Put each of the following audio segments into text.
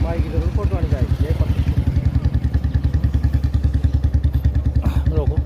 माई की जरूर फोटो आनी चाहिए। रोको।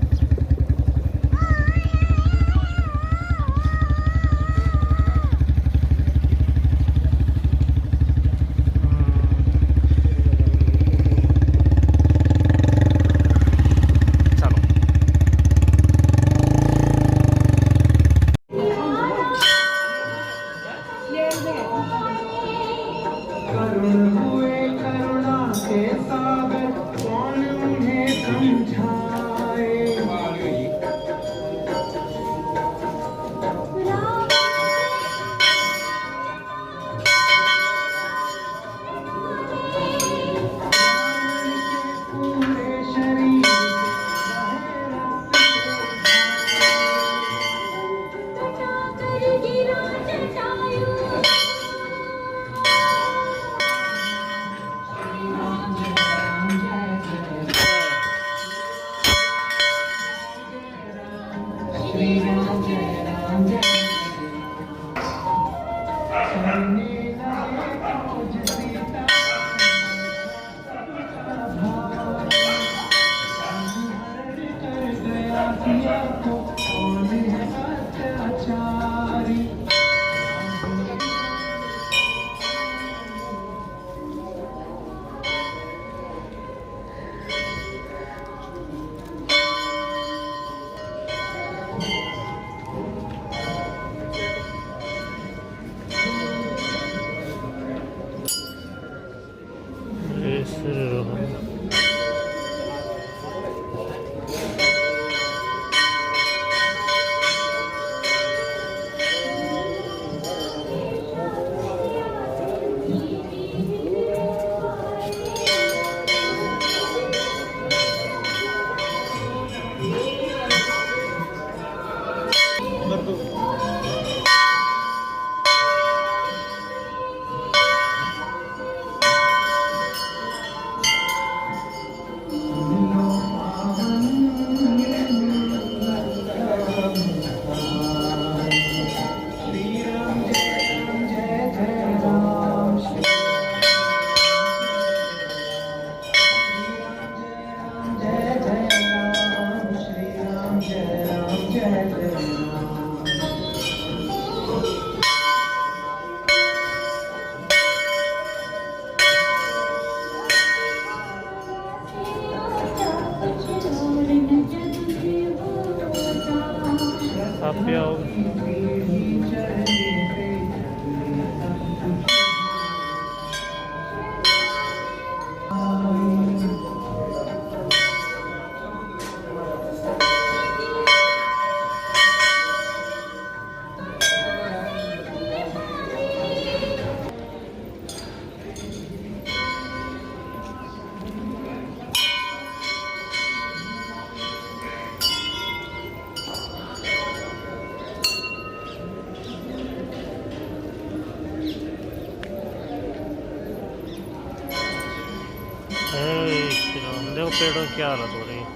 देखो पेड़ों की हालत हो रही है।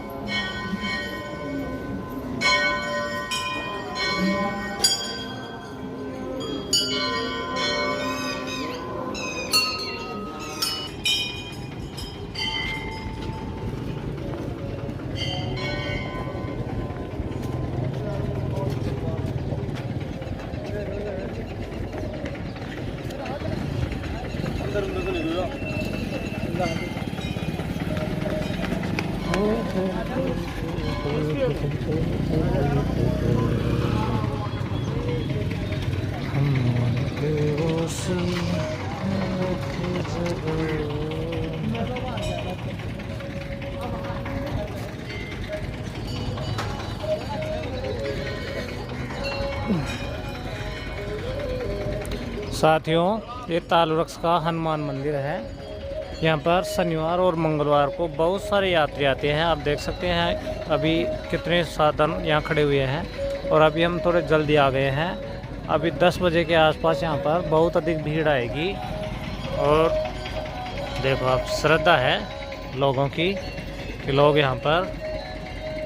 साथियों, ये तालवृक्ष का हनुमान मंदिर है। यहाँ पर शनिवार और मंगलवार को बहुत सारे यात्री आते हैं। आप देख सकते हैं अभी कितने साधन यहाँ खड़े हुए हैं और अभी हम थोड़े जल्दी आ गए हैं। अभी 10 बजे के आसपास यहाँ पर बहुत अधिक भीड़ आएगी। और देखो आप, श्रद्धा है लोगों की कि लोग यहाँ पर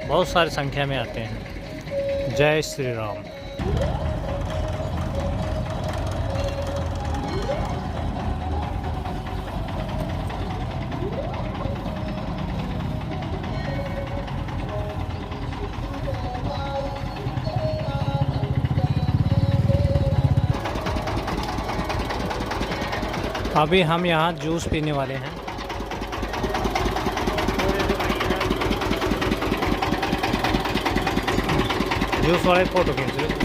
बहुत सारी संख्या में आते हैं। जय श्री राम। अभी हम यहाँ जूस पीने वाले हैं। जूस वाले फोटो खींच रहे।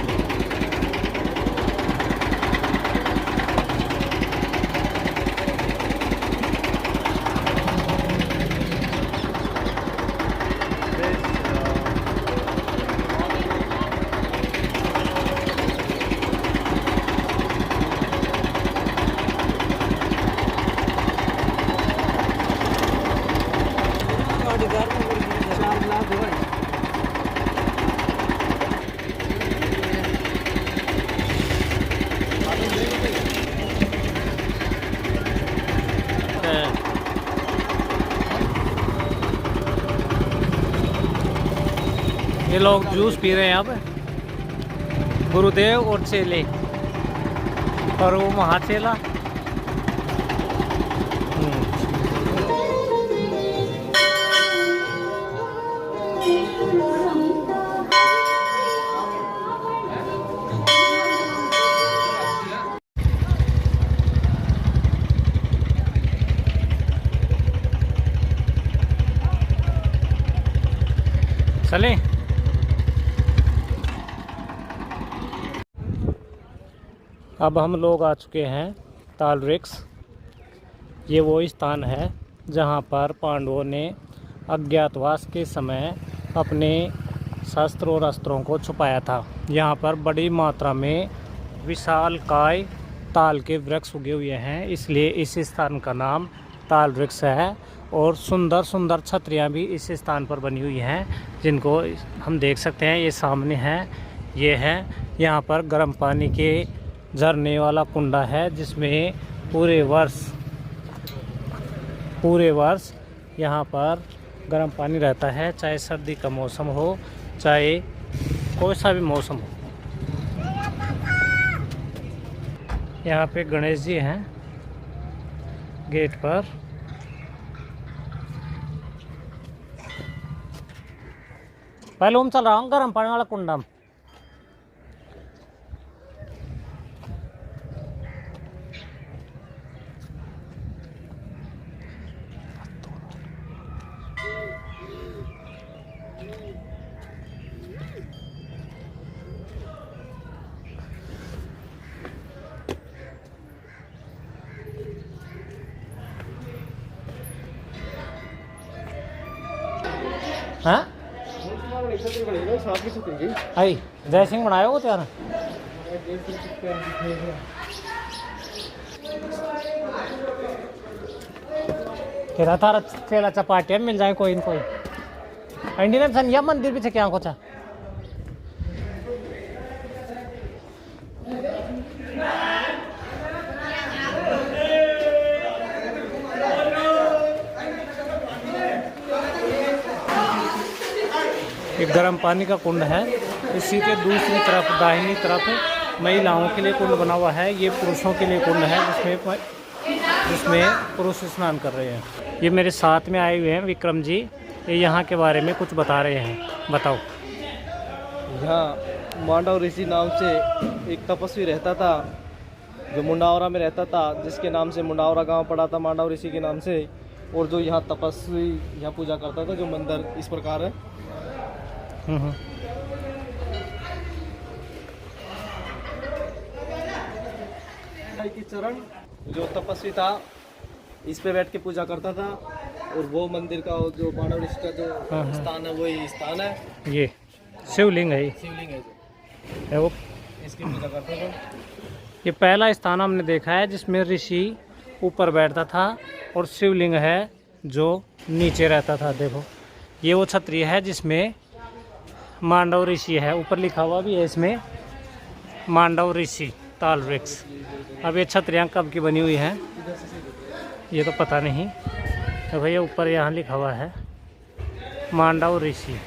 ये लोग जूस पी रहे हैं यहाँ पे, गुरुदेव और चेले, और वो महाचेला। चलें। अब हम लोग आ चुके हैं ताल वृक्ष। ये वो स्थान है जहाँ पर पांडवों ने अज्ञातवास के समय अपने शस्त्र और अस्त्रों को छुपाया था। यहाँ पर बड़ी मात्रा में विशालकाय ताल के वृक्ष उगे हुए हैं, इसलिए इस स्थान का नाम ताल वृक्ष है। और सुंदर सुंदर छतरियाँ भी इस स्थान पर बनी हुई हैं, जिनको हम देख सकते हैं। ये सामने है, ये है यहाँ पर गर्म पानी के झरने वाला कुंडा है, जिसमें पूरे वर्ष यहाँ पर गर्म पानी रहता है, चाहे सर्दी का मौसम हो, चाहे कोई सा भी मौसम हो। यहाँ पे गणेश जी हैं गेट पर। पहले हम चल रहा हूँ गर्म पानी वाला कुंडा में। हाँ आई जय सिंह बनाया हो त्यार। तेरा थारा चेला चपाटिया मिल जाए कोई न कोई। इंडियन सन या मंदिर भी क्या कुछ एक गर्म पानी का कुंड है। इसी के दूसरी तरफ दाहिनी तरफ महिलाओं के लिए कुंड बना हुआ है। ये पुरुषों के लिए कुंड है, जिसमें पुरुष स्नान कर रहे हैं। ये मेरे साथ में आए हुए हैं विक्रम जी, ये यहाँ के बारे में कुछ बता रहे हैं। बताओ। यहाँ मांडव ऋषि नाम से एक तपस्वी रहता था, जो मुंडावरा में रहता था, जिसके नाम से मुंडावरा गांव पड़ा था मांडव ऋषि के नाम से। और जो यहाँ तपस्वी यहाँ पूजा करता था, जो मंदिर इस प्रकार है। की चरण, जो तपस्वी था इस पे बैठ के पूजा करता था। और वो मंदिर का जो मानव ऋषि का जो स्थान है, वही स्थान है। ये शिवलिंग है, शिवलिंग है वो, इसकी पूजा करता था। ये पहला स्थान हमने देखा है जिसमें ऋषि ऊपर बैठता था और शिवलिंग है जो नीचे रहता था। देखो ये वो छतरी है जिसमें मांडव ऋषि है, ऊपर लिखा हुआ भी है इसमें मांडव ऋषि ताल वृक्ष। अब ये छतरियाँ कब की बनी हुई हैं ये तो पता नहीं, तो भैया ऊपर यहाँ लिखा हुआ है मांडव ऋषि।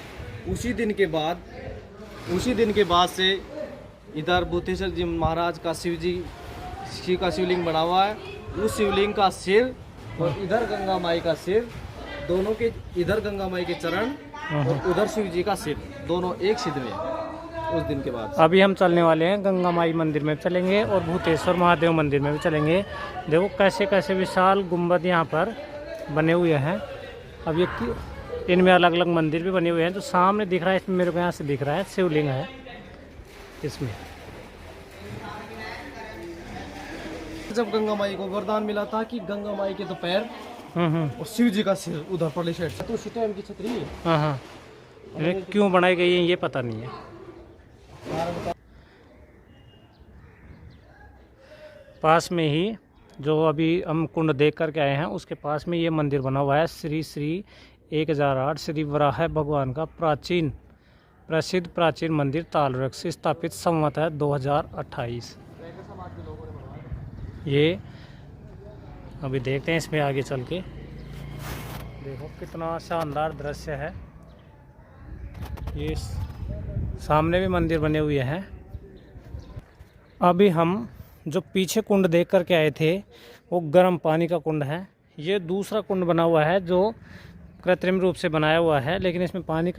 उसी दिन के बाद से इधर बुद्धेश्वर जी महाराज का शिव का शिवलिंग बना हुआ है। उस शिवलिंग का सिर और इधर गंगा माई का सिर, दोनों के, इधर गंगा माई के चरण और उधर शिव जी का सिर, दोनों एक सिद्ध में। उस दिन के बाद। अभी हम चलने वाले हैं गंगा माई मंदिर में चलेंगे और भूतेश्वर महादेव मंदिर में भी चलेंगे। देखो कैसे कैसे विशाल गुंबद यहाँ पर बने हुए हैं। अब ये इनमें अलग अलग मंदिर भी बने हुए हैं। जो सामने दिख रहा है इसमें मेरे को यहाँ से दिख रहा है शिवलिंग है इसमें। जब गंगा माई को वरदान मिला था कि गंगा माई के तो पैर और शिव जी का सिर उधर पड़े साइड से, तो उसी टाइम की छतरी है। हाँ हाँ, ये क्यों बनाई गई है ये पता नहीं है। पास में ही जो अभी हम कुंड देख करके आए हैं उसके पास में ये मंदिर बना हुआ है। श्री श्री 1008 श्री वराह भगवान का प्रसिद्ध प्राचीन मंदिर तालवृक्ष स्थापित संवत है 2028। ये अभी देखते हैं इसमें आगे चल के। देखो कितना शानदार दृश्य है। ये सामने भी मंदिर बने हुए हैं। अभी हम जो पीछे कुंड देख कर के आए थे वो गर्म पानी का कुंड है। ये दूसरा कुंड बना हुआ है जो कृत्रिम रूप से बनाया हुआ है, लेकिन इसमें पानी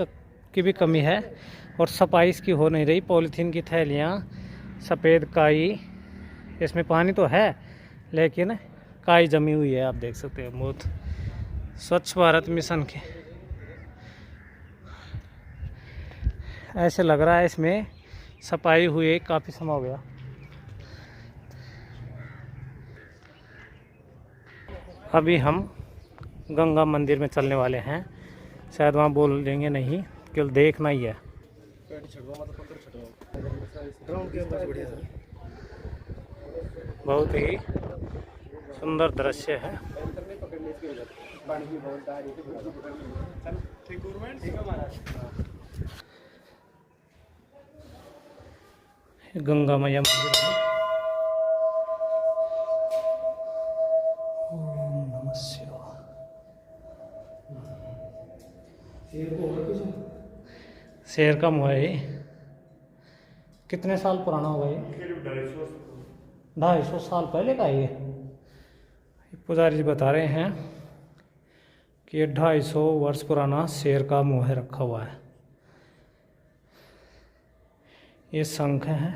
की भी कमी है और सफाई इसकी हो नहीं रही। पॉलीथीन की थैलियाँ, सफ़ेद काई, इसमें पानी तो है लेकिन काई जमी हुई है। आप देख सकते हैं बहुत। स्वच्छ भारत मिशन के ऐसे लग रहा है इसमें सफाई हुए काफ़ी समय हो गया। अभी हम गंगा मंदिर में चलने वाले हैं। शायद वहाँ बोल देंगे नहीं, केवल देखना ही है। बहुत ही सुंदर दृश्य है। गंगा मैया मंदिर है। ओम नमः शिवाय। शेर का मुँह है ये। कितने साल पुराना होगा ये? 250 साल पहले का ये। पुजारी जी बता रहे हैं कि ये 250 वर्ष पुराना शेर का मुँह रखा हुआ है। ये शंख है।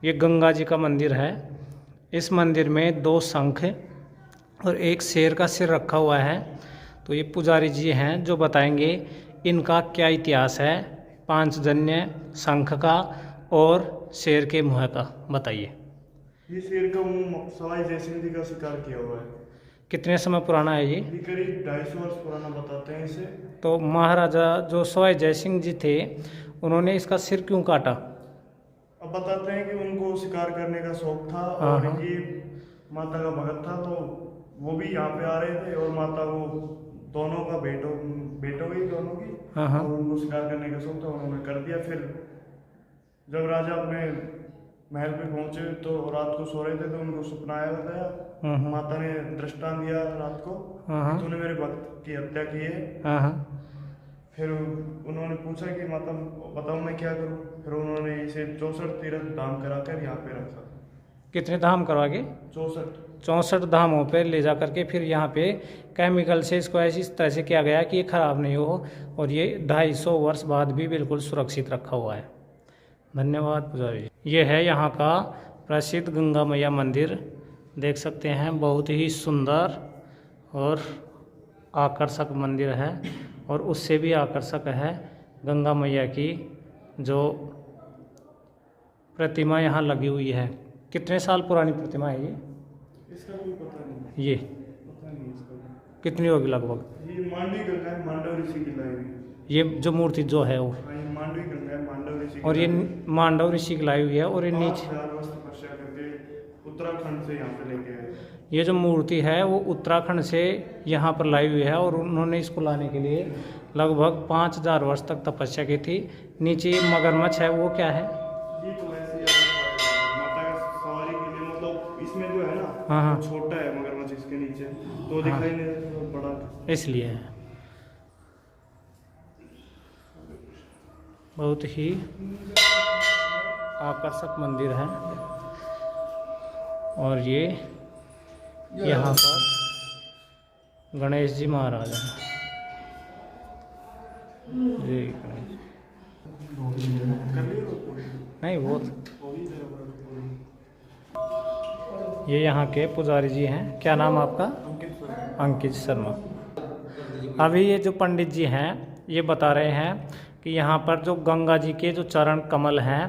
ये गंगा जी का मंदिर है। इस मंदिर में 2 शंख और एक शेर का सिर रखा हुआ है। तो ये पुजारी जी हैं जो बताएंगे इनका क्या इतिहास है, 5 जन्य शंख का और शेर के मुँह का। बताइए। ये शेर का मुंह सवाई जयसिंह जी का शिकार किया हुआ है। कितने समय पुराना है ये? करीब 250 वर्ष पुराना बताते हैं इसे। तो महाराजा जो सवाई जयसिंह जी थे उन्होंने इसका सिर क्यों काटा? अब बताते हैं कि उनको शिकार करने का शौक था और ये माता का भगत था, तो वो भी यहाँ पे आ रहे थे और माता वो दोनों का भेंट हो गई दोनों की। और उनको शिकार करने का शौक था, उन्होंने कर दिया। फिर जब राजा अपने महल पे पहुंचे तो रात को सो रहे थे, तो उनको सपना आया बताया। माता ने दृष्टांत दिया रात को, तूने मेरे भक्त की हत्या की है। फिर उन्होंने पूछा कि माता बताओ मैं क्या करूं। फिर उन्होंने इसे 64 तीर्थ धाम कराकर यहाँ पे रखा। कितने धाम करवा के? 64 धामों पे ले जा करके फिर यहाँ पे केमिकल से इसको ऐसी तरह से किया गया कि ये ख़राब नहीं हो और ये 250 वर्ष बाद भी बिल्कुल सुरक्षित रखा हुआ है। धन्यवाद पुजारी। ये है यहाँ का प्रसिद्ध गंगा मैया मंदिर। देख सकते हैं बहुत ही सुंदर और आकर्षक मंदिर है। और उससे भी आकर्षक है गंगा मैया की जो प्रतिमा यहाँ लगी हुई है। कितने साल पुरानी प्रतिमा है ये? इसका कोई पता नहीं। ये पता नहीं इसका कितनी होगी लगभग? ये मांडवी गंगा है, मांडव ऋषि की लाई हुई। ये जो मूर्ति जो है वो मांडवी गंगा है, मांडव ऋषि। और ये मांडव ऋषि की लाई हुई है। और ये नीचे तपस्या करके उत्तराखंड से यहाँ पे लेके आए। ये जो मूर्ति है वो उत्तराखंड से यहाँ पर लाई हुई है और उन्होंने इसको लाने के लिए लगभग 5000 वर्ष तक तपस्या की थी। नीचे मगरमच्छ है, वो क्या है? ये तो ऐसे माता का सवारी के लिए, मतलब इसमें जो है ना वो छोटा है मगरमच्छ इसके नीचे, तो दिखाई नहीं देता, तो बड़ा इसलिए है। बहुत ही आकर्षक मंदिर है। और ये यहाँ पर गणेश जी महाराज हैं। जी नहीं वो ये यहाँ के पुजारी जी हैं। क्या नाम आपका? अंकित शर्मा। अभी ये जो पंडित जी हैं ये बता रहे हैं कि यहाँ पर जो गंगा जी के जो चरण कमल हैं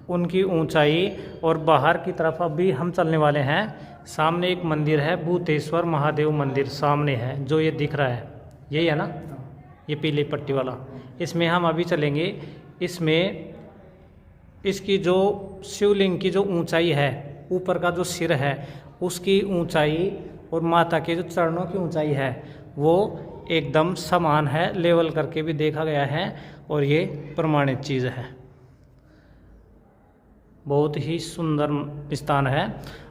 उनकी ऊंचाई, और बाहर की तरफ अभी हम चलने वाले हैं। सामने एक मंदिर है, भूतेश्वर महादेव मंदिर सामने है, जो ये दिख रहा है, यही है ना, ये पीली पट्टी वाला। इसमें हम अभी चलेंगे। इसमें इसकी जो शिवलिंग की जो ऊंचाई है, ऊपर का जो सिर है उसकी ऊंचाई और माता के जो चरणों की ऊंचाई है वो एकदम समान है, लेवल करके भी देखा गया है, और ये प्रमाणित चीज़ है। बहुत ही सुंदर स्थान है।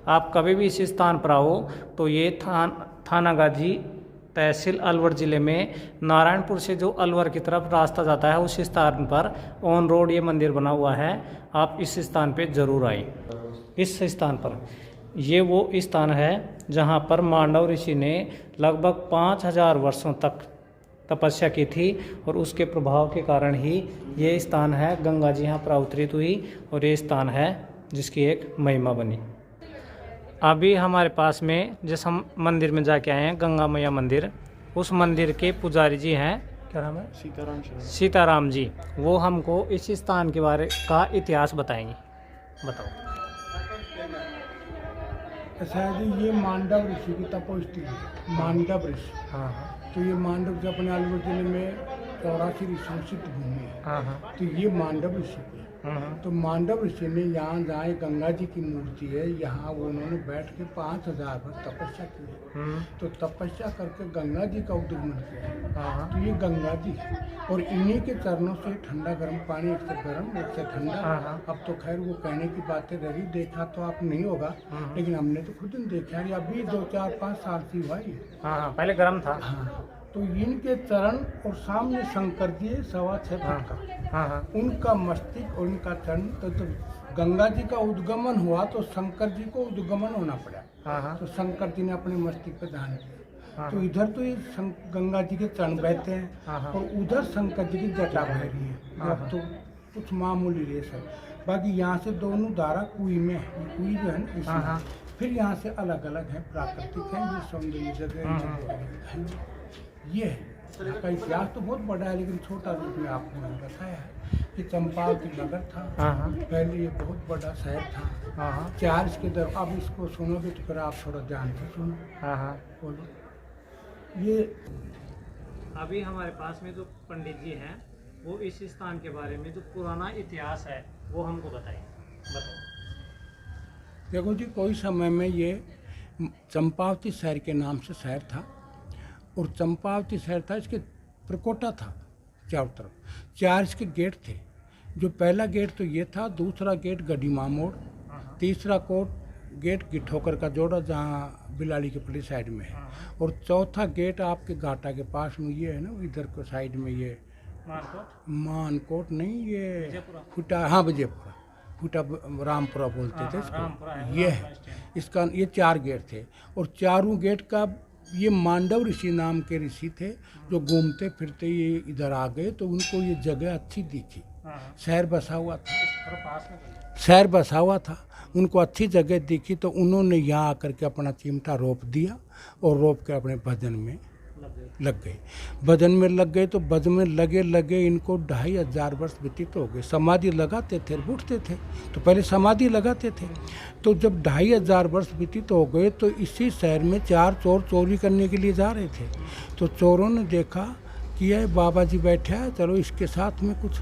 आप कभी भी इस स्थान पर आओ तो ये थानागाजी तहसील अलवर ज़िले में नारायणपुर से जो अलवर की तरफ रास्ता जाता है उस स्थान पर ऑन रोड ये मंदिर बना हुआ है। आप इस स्थान पे ज़रूर आएं। इस स्थान पर ये वो स्थान है जहाँ पर मांडव ऋषि ने लगभग 5000 वर्षों तक तपस्या की थी, और उसके प्रभाव के कारण ही ये स्थान है, गंगा जी यहाँ पर अवतरित हुई और ये स्थान है जिसकी एक महिमा बनी। अभी हमारे पास में जिस हम मंदिर में जाके आए हैं, गंगा मैया मंदिर, उस मंदिर के पुजारी जी हैं, क्या नाम है? सीताराम जी। वो हमको इस स्थान के बारे का इतिहास बताएंगे। बताओ। ऐसा है जी, ये मांडव ऋषि की तपोस्थली है, मांडव ऋषि। हाँ। तो ये मांडव जो अपने अलवर जिले में 84 ऋषियों से भूमि है। हाँ। तो ये मांडव ऋषि की है। तो मांडव ऋषि ने यहाँ जहाँ गंगा जी की मूर्ति है, यहाँ वो उन्होंने बैठ के 5000 वर्ष तपस्या की है। तो तपस्या करके गंगा जी का उद्गमन किया। तो ये गंगा जी है, और इन्हीं के चरणों से ठंडा गर्म पानी, एक से गर्म एक से ठंडा। अब तो खैर वो कहने की बातें रही, देखा तो आप नहीं होगा, लेकिन हमने तो खुद ही देखा है। अभी 2, 4, 5 साल की हुआ ये। हाँ, पहले गर्म था। हाँ। तो इनके चरण और सामने शंकर जी 6.25 फुट का, उनका मस्तिष्क और उनका चरण। तो गंगा जी का उद्गमन हुआ तो शंकर जी को उद्गमन होना पड़ा। तो शंकर जी ने अपने मस्तिष्क पर ध्यान दिया। तो इधर तो ये गंगा जी के चरण बहते हैं, और उधर शंकर जी की जटा बह रही है। अब तो कुछ मामूली रेस है। बाकी यहाँ से दोनों धारा कुई में है, कुई जो है ना, फिर यहाँ से अलग अलग है, प्राकृतिक है, ये सौंदर्य जगह ये है। इसका इतिहास तो बहुत बड़ा है, लेकिन छोटा रूप में आपको मैंने बताया है कि चंपावती नगर था। पहले ये बहुत बड़ा शहर था। 4 इसके दर। अब इसको सुनोगे तो फिर आप थोड़ा जान के सुनो। बोलो। ये अभी हमारे पास में जो पंडित जी हैं वो इस स्थान के बारे में जो पुराना इतिहास है वो हमको बताइए। देखो जी, कोई समय में ये चंपावती शहर के नाम से शहर था, और चंपावती शहर था, इसके प्रकोटा था चारों तरफ। 4 इसके गेट थे। जो पहला गेट तो ये था, दूसरा गेट गढ़ीमा मोड़, तीसरा गेट गिठोकर का जोड़ा जहाँ बिलाड़ी के पल्ली साइड में है, और चौथा गेट आपके घाटा के पास में ये है ना, इधर को साइड में ये मानकोट नहीं, ये फुटा, हाँ विजयपुरा, फुटा रामपुरा बोलते थे इसको। ये है इसका, ये 4 गेट थे, और चारों गेट का ये मांडव ऋषि नाम के ऋषि थे जो घूमते फिरते ये इधर आ गए, तो उनको ये जगह अच्छी दिखी। शहर बसा हुआ था, उनको अच्छी जगह दिखी, तो उन्होंने यहाँ आकर के अपना चिमटा रोप दिया, और रोप के अपने भजन में लग गए। भजन में लग गए तो भजन में लगे इनको 2500 वर्ष व्यतीत हो गए। समाधि लगाते थे, उठते थे, तो पहले समाधि लगाते थे। तो जब 2500 वर्ष व्यतीत हो गए तो इसी शहर में 4 चोर चोरी करने के लिए जा रहे थे। तो चोरों ने देखा कि यह बाबा जी बैठे हैं, चलो इसके साथ में कुछ